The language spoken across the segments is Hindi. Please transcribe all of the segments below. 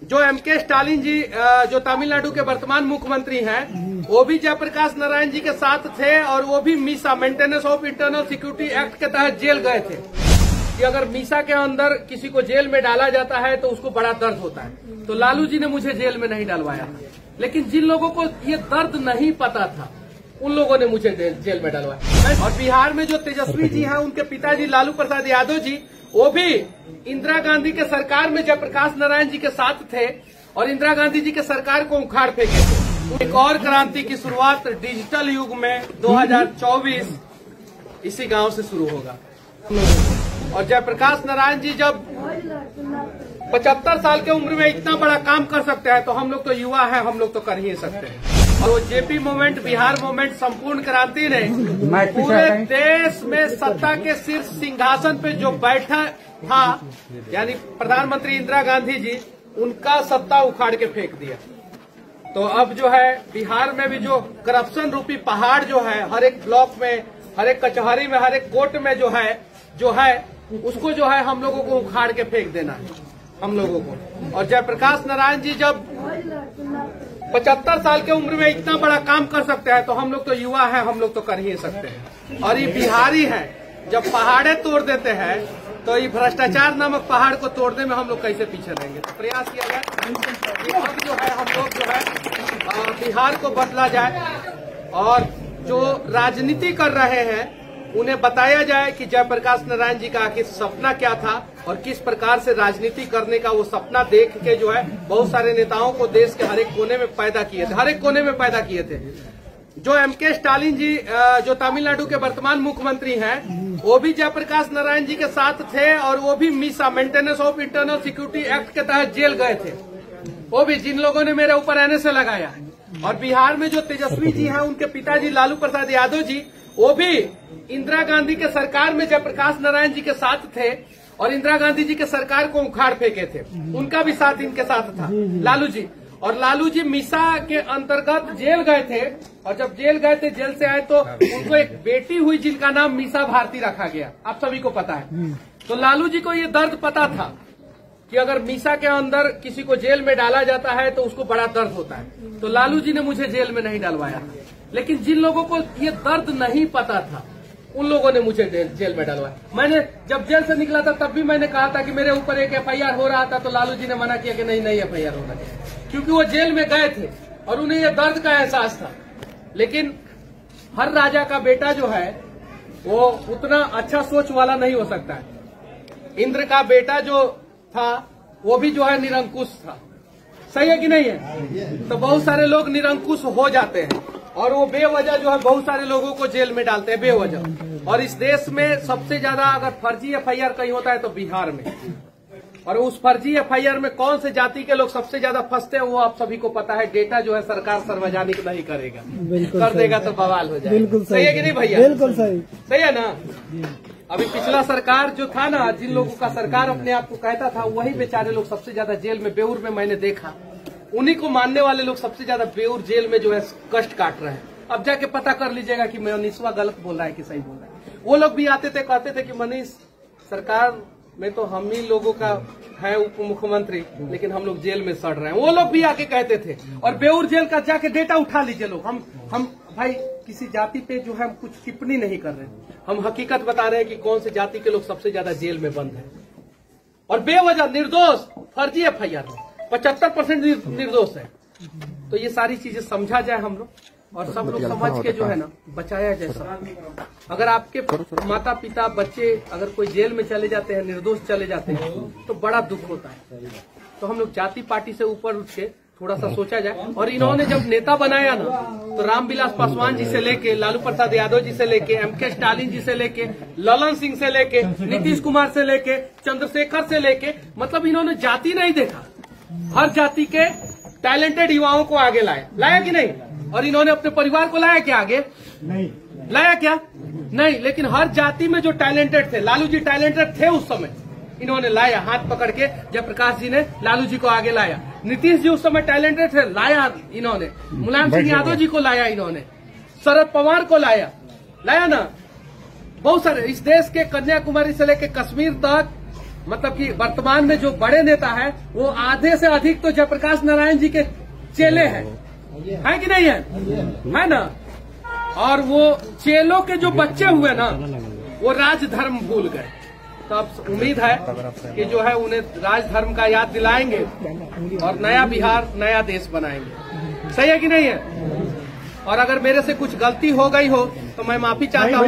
जो एमके स्टालिन जी जो तमिलनाडु के वर्तमान मुख्यमंत्री हैं, वो भी जयप्रकाश नारायण जी के साथ थे और वो भी Misa maintenance of internal security act के तहत जेल गए थे कि अगर मीसा के अंदर किसी को जेल में डाला जाता है तो उसको बड़ा दर्द होता है। तो लालू जी ने मुझे जेल में नहीं डलवाया, लेकिन जिन लोगों को ये दर्द नहीं पता था उन लोगों ने मुझे जेल में डलवाया। और बिहार में जो तेजस्वी जी हैं, उनके पिताजी लालू प्रसाद यादव जी, वो भी इंदिरा गांधी के सरकार में जयप्रकाश नारायण जी के साथ थे और इंदिरा गांधी जी के सरकार को उखाड़ फेंके थे। एक और क्रांति की शुरुआत डिजिटल युग में 2024 इसी गांव से शुरू होगा। और जयप्रकाश नारायण जी जब 75 साल की उम्र में इतना बड़ा काम कर सकते हैं तो हम लोग तो युवा हैं, हम लोग तो कर ही सकते हैं। और जेपी मूवमेंट, बिहार मूवमेंट, संपूर्ण क्रांति ने पूरे देश में सत्ता के शीर्ष सिंहासन पे जो बैठा था, यानी प्रधानमंत्री इंदिरा गांधी जी, उनका सत्ता उखाड़ के फेंक दिया। तो अब जो है बिहार में भी जो करप्शन रूपी पहाड़ जो है, हर एक ब्लॉक में, हर एक कचहरी में, हर एक कोर्ट में जो है उसको जो है हम लोगों को उखाड़ के फेंक देना है, हम लोगों को। और जयप्रकाश नारायण जी जब 75 साल की उम्र में इतना बड़ा काम कर सकते हैं तो हम लोग तो युवा हैं, हम लोग तो कर ही सकते हैं। और ये बिहारी हैं, जब पहाड़े तोड़ देते हैं तो ये भ्रष्टाचार नामक पहाड़ को तोड़ने में हम लोग कैसे पीछे रहेंगे। तो प्रयास किया जाए अब जो है हम लोग जो है बिहार को बदला जाए और जो राजनीति कर रहे हैं उन्हें बताया जाए कि जयप्रकाश नारायण जी का आखिर सपना क्या था और किस प्रकार से राजनीति करने का वो सपना देख के जो है बहुत सारे नेताओं को देश के हर एक कोने में पैदा किए थे, जो एमके स्टालिन जी जो तमिलनाडु के वर्तमान मुख्यमंत्री हैं, वो भी जयप्रकाश नारायण जी के साथ थे और वो भी Misa maintenance of internal security act के तहत जेल गए थे। वो भी जिन लोगों ने मेरे ऊपर एनएसए लगाया। और बिहार में जो तेजस्वी जी हैं, उनके पिताजी लालू प्रसाद यादव जी, वो भी इंदिरा गांधी के सरकार में जयप्रकाश नारायण जी के साथ थे और इंदिरा गांधी जी के सरकार को उखाड़ फेंके थे। उनका भी साथ इनके साथ था लालू जी। और लालू जी मीसा के अंतर्गत जेल गए थे और जब जेल गए थे, जेल से आए तो उनको एक बेटी हुई जिनका नाम मीसा भारती रखा गया, आप सभी को पता है। तो लालू जी को ये दर्द पता था कि अगर मीसा के अंदर किसी को जेल में डाला जाता है तो उसको बड़ा दर्द होता है। तो लालू जी ने मुझे जेल में नहीं डलवाया, लेकिन जिन लोगों को ये दर्द नहीं पता था उन लोगों ने मुझे जेल में डलवाया। मैंने जब जेल से निकला था तब भी मैंने कहा था कि मेरे ऊपर एक एफआईआर हो रहा था, तो लालू जी ने मना किया कि नहीं एफआईआर होना चाहिए, क्योंकि वो जेल में गए थे और उन्हें ये दर्द का एहसास था। लेकिन हर राजा का बेटा जो है वो उतना अच्छा सोच वाला नहीं हो सकता है। इंद्र का बेटा जो था वो भी जो है निरंकुश था, सही है कि नहीं है? तो बहुत सारे लोग निरंकुश हो जाते हैं और वो बेवजह जो है बहुत सारे लोगों को जेल में डालते हैं बेवजह। और इस देश में सबसे ज्यादा अगर फर्जी एफआईआर कहीं होता है तो बिहार में। और उस फर्जी एफआईआर में कौन से जाति के लोग सबसे ज्यादा फंसते हैं वो आप सभी को पता है। डेटा जो है सरकार सार्वजनिक नहीं करेगा, कर देगा तो बवाल हो जाएगा। बिल्कुल सही है कि नहीं भैया? बिल्कुल सही है ना। अभी पिछला सरकार जो था ना, जिन लोगों का सरकार अपने आप को कहता था, वही बेचारे लोग सबसे ज्यादा जेल में, बेऊर में मैंने देखा, उन्हीं को मानने वाले लोग सबसे ज्यादा बेऊर जेल में जो है कष्ट काट रहे हैं। अब जाके पता कर लीजिएगा कि मनीषवा गलत बोल रहा है कि सही बोल रहा है। वो लोग भी आते थे, कहते थे कि मनीष, सरकार में तो हम ही लोगों का है उप मुख्यमंत्री, लेकिन हम लोग जेल में सड़ रहे हैं। वो लोग भी आके कहते थे। और बेऊर जेल का जाके डेटा उठा लीजिए लोग। हम भाई किसी जाति पे जो है हम कुछ टिप्पणी नहीं कर रहे, हम हकीकत बता रहे हैं कि कौन से जाति के लोग सबसे ज्यादा जेल में बंद है और बेवजह निर्दोष फर्जी एफआईआर है, 75% निर्दोष है। तो ये सारी चीजें समझा जाए हम लोग और सब लोग समझ के जो है ना बचाया जाए सब। अगर आपके माता पिता बच्चे अगर कोई जेल में चले जाते हैं, निर्दोष चले जाते हैं, तो बड़ा दुख होता है। तो हम लोग जाति पार्टी से ऊपर उठ के थोड़ा सा सोचा जाए। और इन्होंने जब नेता बनाया ना, तो रामविलास पासवान जी से लेके, लालू प्रसाद यादव जी से लेके, एमके स्टालिन जी से लेके, ललन सिंह से लेके, नीतीश कुमार से लेके, चंद्रशेखर से लेके, मतलब इन्होंने जाति नहीं देखा, हर जाति के टैलेंटेड युवाओं को आगे लाया कि नहीं? और इन्होंने अपने परिवार को लाया क्या आगे? नहीं लाया क्या? नहीं। लेकिन हर जाति में जो टैलेंटेड थे, लालू जी टैलेंटेड थे उस समय, इन्होंने लाया, हाथ पकड़ के जयप्रकाश जी ने लालू जी को आगे लाया। नीतीश जी उस समय टैलेंटेड थे, लाया इन्होंने। मुलायम सिंह यादव जी को लाया इन्होंने, शरद पवार को लाया ना। बहुत सारे इस देश के कन्याकुमारी से लेकर कश्मीर तक मतलब कि वर्तमान में जो बड़े नेता है वो आधे से अधिक तो जयप्रकाश नारायण जी के चेले हैं, है कि नहीं है ना। और वो चेलों के जो बच्चे हुए ना वो राजधर्म भूल गए। तो अब उम्मीद है कि जो है उन्हें राजधर्म का याद दिलाएंगे और नया बिहार नया देश बनाएंगे। सही है कि नहीं है। और अगर मेरे से कुछ गलती हो गई हो तो मैं माफी चाहता हूँ।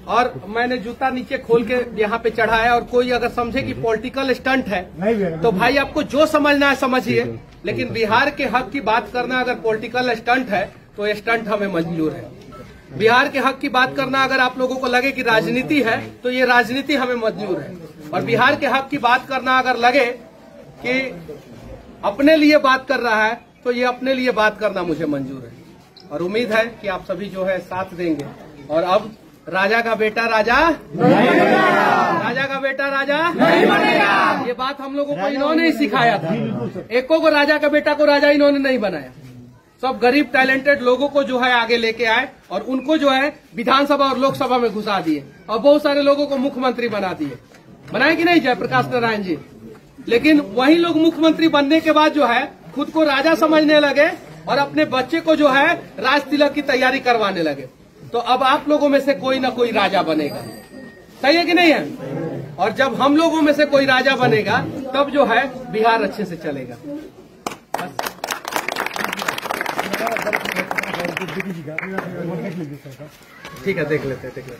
और मैंने जूता नीचे खोल के यहाँ पे चढ़ाया, और कोई अगर समझे कि पॉलिटिकल स्टंट है तो भाई आपको जो समझना है समझिए, लेकिन बिहार के हक की बात करना अगर पॉलिटिकल स्टंट है तो ये स्टंट हमें मंजूर है। बिहार के हक की बात करना अगर आप लोगों को लगे कि राजनीति है तो ये राजनीति हमें मंजूर है। और बिहार के हक की बात करना अगर लगे कि अपने लिए बात कर रहा है तो ये अपने लिए बात करना मुझे मंजूर है। और उम्मीद है कि आप सभी जो है साथ देंगे। और अब राजा का बेटा राजा नहीं बनेगा, राजा का बेटा राजा नहीं बनेगा। ये बात हम लोगों को इन्होंने ही सिखाया था। एको को राजा का बेटा को राजा इन्होंने नहीं बनाया। सब गरीब टैलेंटेड लोगों को जो है आगे लेके आए और उनको जो है विधानसभा और लोकसभा में घुसा दिए और बहुत सारे लोगों को मुख्यमंत्री बना दिए। बनाए कि नहीं जयप्रकाश नारायण जी। लेकिन वही लोग मुख्यमंत्री बनने के बाद जो है खुद को राजा समझने लगे और अपने बच्चे को जो है राज तिलक की तैयारी करवाने लगे। तो अब आप लोगों में से कोई ना कोई राजा बनेगा। सही है कि नहीं है। और जब हम लोगों में से कोई राजा बनेगा तब जो है बिहार अच्छे से चलेगा। ठीक है, देख लेते हैं।